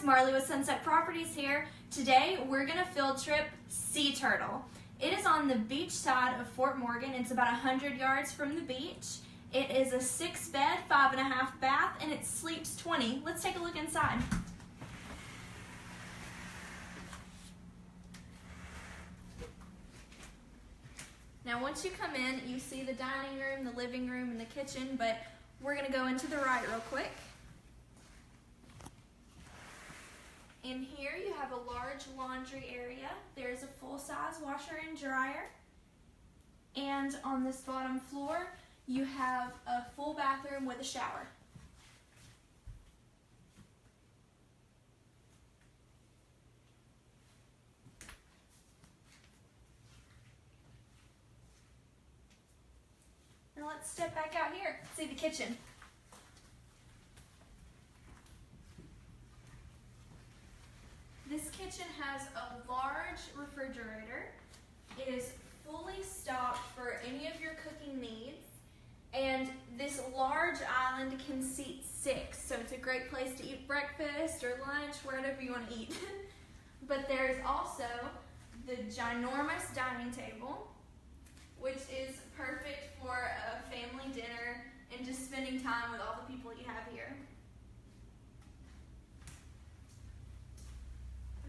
Marley with Sunset Properties here. Today we're going to field trip Sea Turtle. It is on the beach side of Fort Morgan. It's about 100 yards from the beach. It is a 6-bed, 5.5 bath, and it sleeps 20. Let's take a look inside. Now once you come in, you see the dining room, the living room, and the kitchen, but we're going to go into the right real quick. In here you have a large laundry area. There's a full-size washer and dryer. And on this bottom floor, you have a full bathroom with a shower. Now let's step back out here, see the kitchen. This kitchen has a large refrigerator. It is fully stocked for any of your cooking needs. And this large island can seat 6, so it's a great place to eat breakfast or lunch, whatever you want to eat. But there is also the ginormous dining table, which is perfect for a family dinner and just spending time with all the people you have here.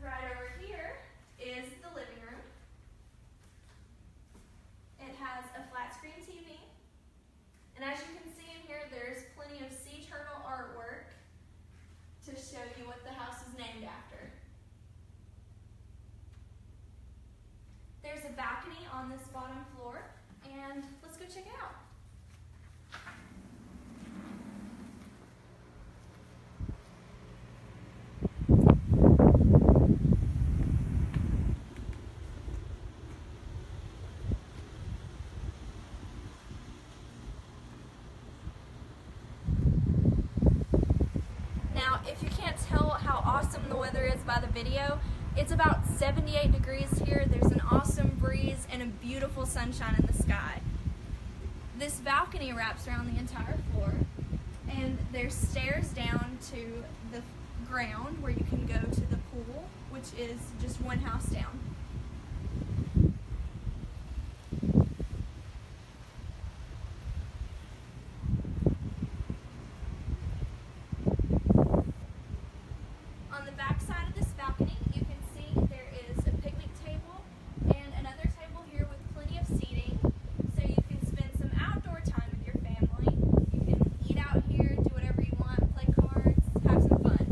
Right over here is the living room. It has a flat screen TV. And as you can see in here, there's plenty of sea turtle artwork to show you what the house is named after. There's a balcony on this bottom floor, and let's go check it out. If you can't tell how awesome the weather is by the video, it's about 78 degrees here. There's an awesome breeze and a beautiful sunshine in the sky. This balcony wraps around the entire floor, and there's stairs down to the ground where you can go to the pool, which is just one house down. On the back side of this balcony, you can see there is a picnic table and another table here with plenty of seating, so you can spend some outdoor time with your family. You can eat out here, do whatever you want, play cards, have some fun.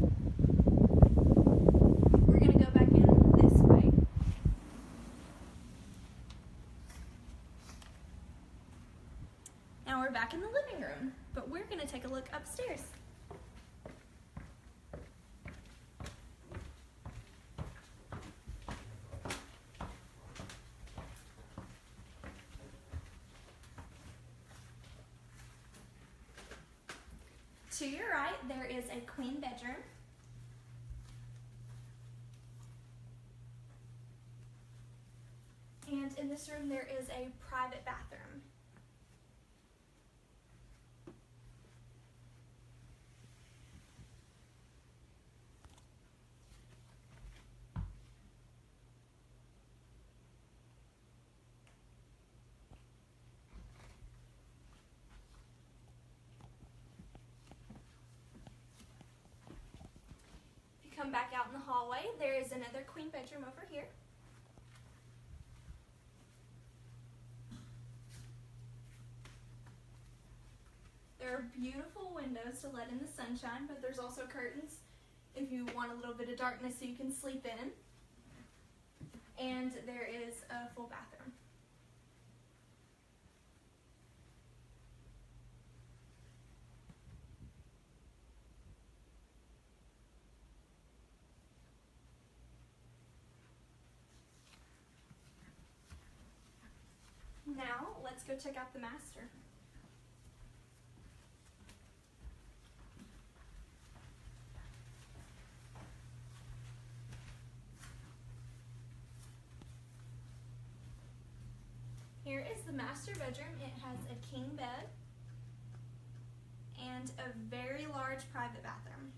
We're going to go back in this way. Now we're back in the living room, but we're going to take a look upstairs. To your right, there is a queen bedroom. And in this room, there is a private bathroom. Come back out in the hallway, there is another queen bedroom over here. There are beautiful windows to let in the sunshine, but there's also curtains if you want a little bit of darkness so you can sleep in. And there is a full bathroom. Now, let's go check out the master. Here is the master bedroom. It has a king bed and a very large private bathroom.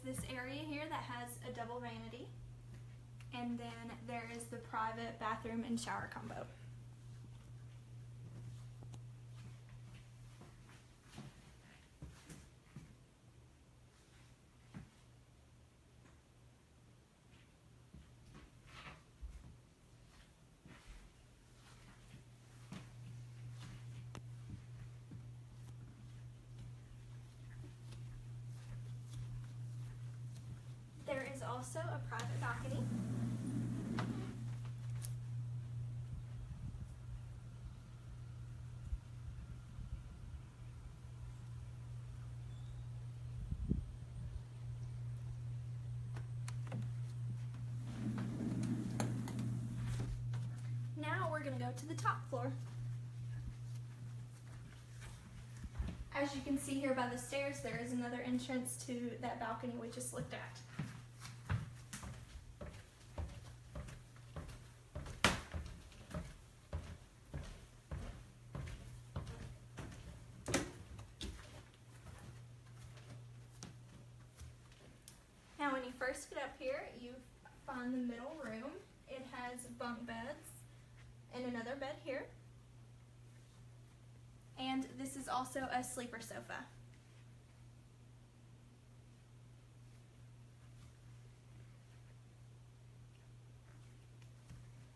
this area here that has a double vanity, and then there is the private bathroom and shower combo. There is also a private balcony. Now we're going to go to the top floor. As you can see here by the stairs, there is another entrance to that balcony we just looked at. Now when you first get up here, you find the middle room. It has bunk beds and another bed here. And this is also a sleeper sofa.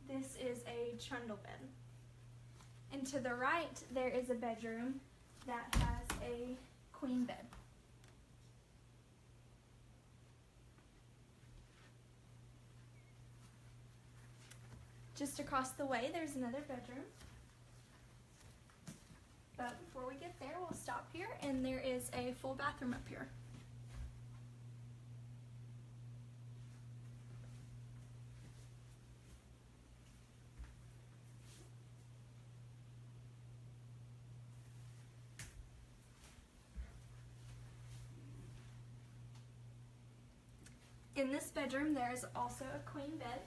This is a trundle bed. And to the right, there is a bedroom that has a queen bed. Just across the way, there's another bedroom. But before we get there, we'll stop here, and there is a full bathroom up here. In this bedroom, there is also a queen bed.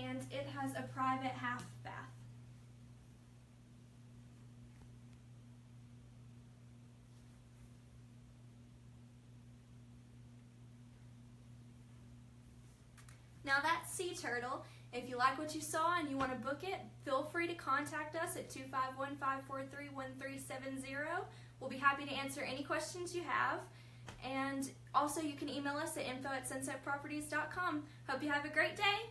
And it has a private half bath. Now that's Sea Turtle. If you like what you saw and you want to book it, feel free to contact us at 251-543-1370. We'll be happy to answer any questions you have. And also you can email us at info@sunsetproperties.com. Hope you have a great day.